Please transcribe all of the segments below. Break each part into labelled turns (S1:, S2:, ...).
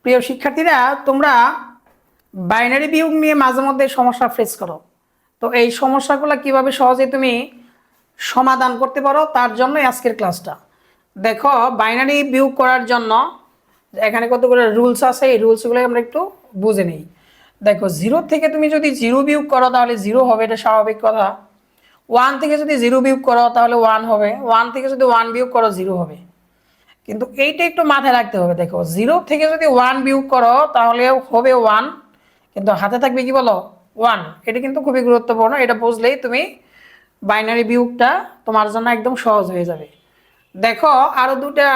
S1: প্রিয় শিক্ষার্থীরা, তোমরা বাইনারি বিয়োগ নিয়ে মাঝে মধ্যে সমস্যা ফেস করো। তো এই সমস্যাগুলো কিভাবে সহজে তুমি সমাধান করতে পারো তার জন্যই আজকের ক্লাসটা। দেখো, বাইনারি বিয়োগ করার জন্য এখানে কতগুলো রুলস আছে, এই রুলসগুলো আমরা একটু বুঝে নিই। দেখো, জিরো থেকে তুমি যদি জিরো বিয়োগ করো তাহলে জিরো হবে, এটা স্বাভাবিক কথা। ওয়ান থেকে যদি জিরো বিয়োগ করো তাহলে ওয়ান হবে, ওয়ান থেকে যদি ওয়ান বিয়োগ করো জিরো হবে। কিন্তু এইটা একটু মাথায় রাখতে হবে। দেখো, জিরো থেকে যদি ওয়ান বিয়োগ করো তাহলে হবে ওয়ান, কিন্তু হাতে থাকবে কি বলো, ওয়ান। এটা কিন্তু খুবই গুরুত্বপূর্ণ, এটা বুঝলেই তুমি বাইনারি বিয়োগটা তোমার জন্য একদম সহজ হয়ে যাবে। দেখো, আরও দুটা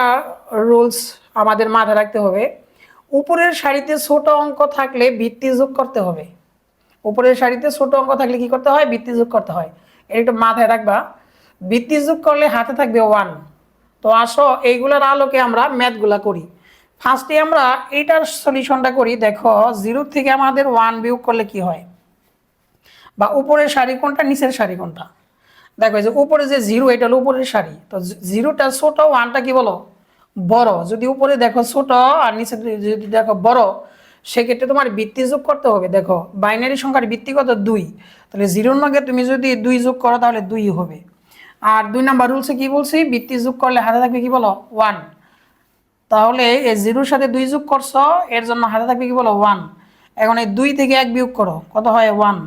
S1: রুলস আমাদের মাথায় রাখতে হবে। উপরের সারিতে ছোট অঙ্ক থাকলে ভিত্তি যোগ করতে হবে। উপরের সারিতে ছোট অঙ্ক থাকলে কি করতে হয়, ভিত্তি যোগ করতে হয়। এটা একটু মাথায় রাখবা। ভিত্তি যোগ করলে হাতে থাকবে ওয়ান। তো আসো এইগুলোর আলোকে আমরা ম্যাথগুলা করি। ফার্স্টে আমরা এইটার সলিউশনটা করি। দেখো, জিরো থেকে আমাদের ওয়ান বিয়োগ করলে কি হয়, বা উপরের সারি কোনটা নিচের সারি কোনটা। দেখো, যে উপরে যে জিরো, এটা হলো উপরের সারি। তো জিরোটা ছোট, ওয়ানটা কি বলো, বড়। যদি উপরে দেখো ছোট আর নিচে যদি দেখো বড়, সেক্ষেত্রে তোমার ভিত্তি যোগ করতে হবে। দেখো, বাইনারি সংখ্যার ভিত্তি কত, দুই। তাহলে জিরোর নগে তুমি যদি দুই যোগ করো তাহলে দুই হবে। আর 2 নাম্বার রুলসে কি বলছি, ভিত্তি যোগ করলে হাতে থাকবে কি বলো, ওয়ান। তাহলে এই জিরোর সাথে দুই যোগ করছো, এর জন্য হাতে থাকবে কি বলো, ওয়ান। এখন এই দুই থেকে এক বিয়োগ করো, কত হয়, ওয়ান।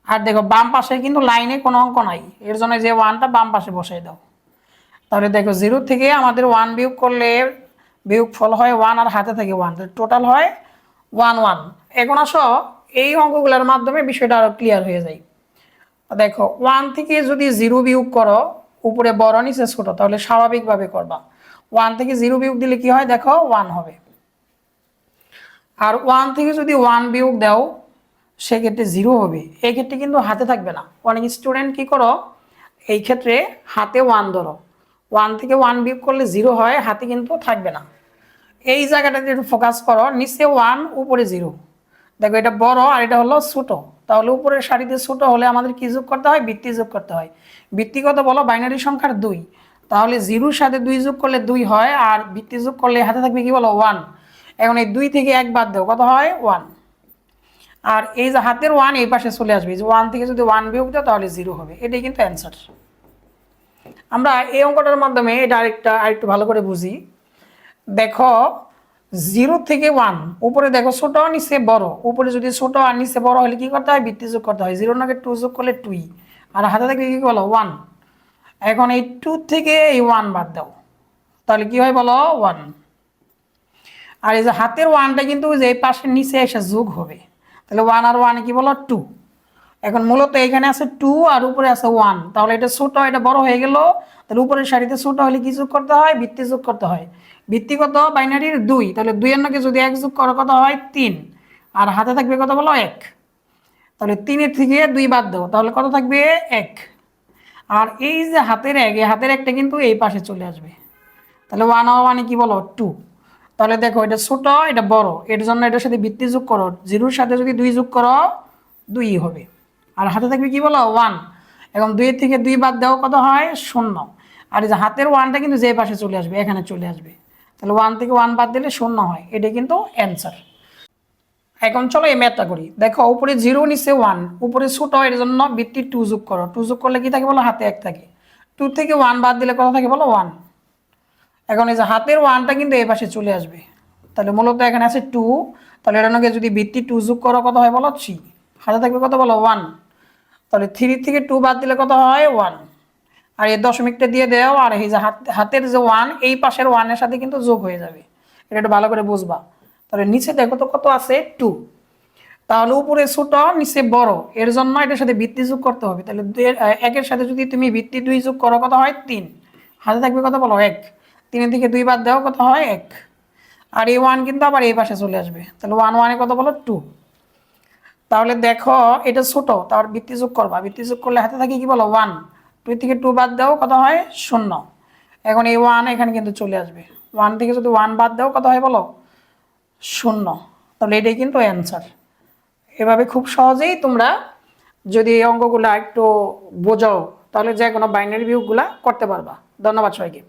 S1: আর দেখো, বাম পাশে কিন্তু লাইনে কোনো অঙ্ক নাই, এর জন্য যে ওয়ানটা বাম পাশে বসাই দাও। তাহলে দেখো, জিরো থেকে আমাদের ওয়ান বিয়োগ করলে বিয়োগ ফল হয় ওয়ান, আর হাতে থাকে ওয়ান, টোটাল হয় ওয়ান ওয়ান। এখন আসো এই অঙ্কগুলোর মাধ্যমে বিষয়টা আরো ক্লিয়ার হয়ে যায়। দেখো, ওয়ান থেকে যদি জিরো বিয়োগ করো, উপরে বড় নিচে ছোট, তাহলে স্বাভাবিকভাবে করবা। ওয়ান থেকে জিরো বিয়োগ দিলে কি হয়, দেখো ওয়ান হবে। আর ওয়ান থেকে যদি ওয়ান বিয়োগ দাও সেক্ষেত্রে জিরো হবে। এই ক্ষেত্রে কিন্তু হাতে থাকবে না। অনেক স্টুডেন্ট কি করো, এই ক্ষেত্রে হাতে ওয়ান ধরো, ওয়ান থেকে ওয়ান বিয়োগ করলে জিরো হয়, হাতে কিন্তু থাকবে না। এই জায়গাটাতে একটু ফোকাস করো, নিচে ওয়ান উপরে জিরো। দেখো, এটা বড় আর এটা হলো ছোট। তাহলে উপরের সারিতে ছোট হলে আমাদের কি যোগ করতে হয়, ভিত্তি যোগ করতে হয়। ভিত্তি কত বলো, বাইনারি সংখ্যার দুই। তাহলে জিরোর সাথে দুই যোগ করলে দুই হয়, আর ভিত্তি যোগ করলে হাতে থাকবে কি বলো, ওয়ান। এখন এই দুই থেকে এক বাদ দাও, কত হয়, ওয়ান। আর এই যে হাতের ওয়ান এই পাশে চলে আসবে, যে ওয়ান থেকে যদি ওয়ান বিয়োগ দাও তাহলে জিরো হবে। এটাই কিন্তু অ্যান্সার। আমরা এই অঙ্কটার মাধ্যমে এটা আরেকটু ভালো করে বুঝি। দেখো, জিরো থেকে ওয়ান, উপরে দেখো ছোট নিচে বড়, উপরে যদি ছোট আর নিচে বড় হলে কি করতে হয়, ভিত্তি যোগ করতে হয়। জিরোর নাকি টু যোগ করলে টুই, আর হাতে থাকবে কি বলো, ওয়ান। এখন এই টু থেকে এই ওয়ান বাদ দাও, তাহলে কি হয় বলো, ওয়ান। আর এই যে হাতের ওয়ানটা কিন্তু যে পাশের নিচে এসে যোগ হবে, তাহলে ওয়ান আর ওয়ান কি বলো, টু। এখন মূলত এখানে আছে টু আর উপরে আছে ওয়ান, তাহলে এটা ছোট এটা বড় হয়ে গেল। তাহলে উপরের সারিতে ছোট হলে কি যোগ করতে হয়, ভিত্তি যোগ করতে হয়। ভিত্তি কত, বাইনারির দুই, তাহলে দুইয়ের নাকি যদি এক যোগ করো কত হয়, তিন। আর হাতে থাকবে কত বলো, এক। তাহলে তিনের থেকে দুই বাদ দাও, তাহলে কত থাকবে, এক। আর এই যে হাতের এক, এই হাতের একটা কিন্তু এই পাশে চলে আসবে, তাহলে ওয়ান আর ওয়ানে কি বলো, টু। তাহলে দেখো, এটা ছোট এটা বড়, এর জন্য এটার সাথে ভিত্তি যোগ করো, জিরোর সাথে যদি দুই যোগ করো দুই হবে। আর হাতে থাকবে কি বলো, ওয়ান। এখন দুইয়ের থেকে দুই বাদ দাও, কত হয়, শূন্য। আর এই যে হাতের ওয়ানটা কিন্তু যে পাশে চলে আসবে, এখানে চলে আসবে। তাহলে ওয়ান থেকে ওয়ান বাদ দিলে শূন্য হয়, এটা কিন্তু অ্যান্সার। এখন চলো এই ম্যাথটা করি। দেখো, উপরে জিরো নিচে ওয়ান, উপরে ছোট, এর জন্য ভিত্তি টু যোগ করো। টু যোগ করলে কি থাকে বলো, হাতে এক থাকে। টু থেকে ওয়ান বাদ দিলে কত থাকে বলো, ওয়ান। এখন এই যে হাতের ওয়ানটা কিন্তু এই পাশে চলে আসবে, তাহলে মূলত এখানে আছে টু। তাহলে এটা নাকি যদি ভিত্তি টু যোগ করো কত হয় বলো, থ্রি। হাতে থাকবে কত বলো, ওয়ান। তাহলে থ্রি থেকে টু বাদ দিলে কত হয়, ওয়ান। আর এই দশমিকটা দিয়ে দেও, আর এই যে হাতের যে ওয়ান এই পাশের ওয়ানের সাথে কিন্তু যোগ হয়ে যাবে। এটা একটু ভালো করে বুঝবা। তাহলে নিচে দেখো তো কত আছে, টু। তাহলে উপরে ছোট নিচে বড়, এর জন্য এটার সাথে ভিত্তি যোগ করতে হবে। তাহলে একের সাথে যদি তুমি ভিত্তি দুই যোগ করো কত হয়, তিন। হাতে থাকবে কত বলো, এক। তিনের থেকে দুই বাদ দাও, কত হয়, এক। আর এই ওয়ান কিন্তু আবার এই পাশে চলে আসবে, তাহলে ওয়ান ওয়ানে কত বলো, টু। তাহলে দেখো, এটা ছোট, তার ভিত্তি যোগ করবা, ভিত্তি যোগ করলে হাতে থাকে কি বলো, ওয়ান। দুই থেকে টু বাদ দাও, কত হয়, শূন্য। এখন এই ওয়ান এখানে কিন্তু চলে আসবে, ওয়ান থেকে যদি ওয়ান বাদ দাও কত হয় বলো, শূন্য। তাহলে এটাই কিন্তু অ্যান্সার। এভাবে খুব সহজেই তোমরা যদি এই অঙ্কগুলো একটু বোঝাও তাহলে যে কোনো বাইনারি বিয়োগগুলা করতে পারবা। ধন্যবাদ সবাইকে।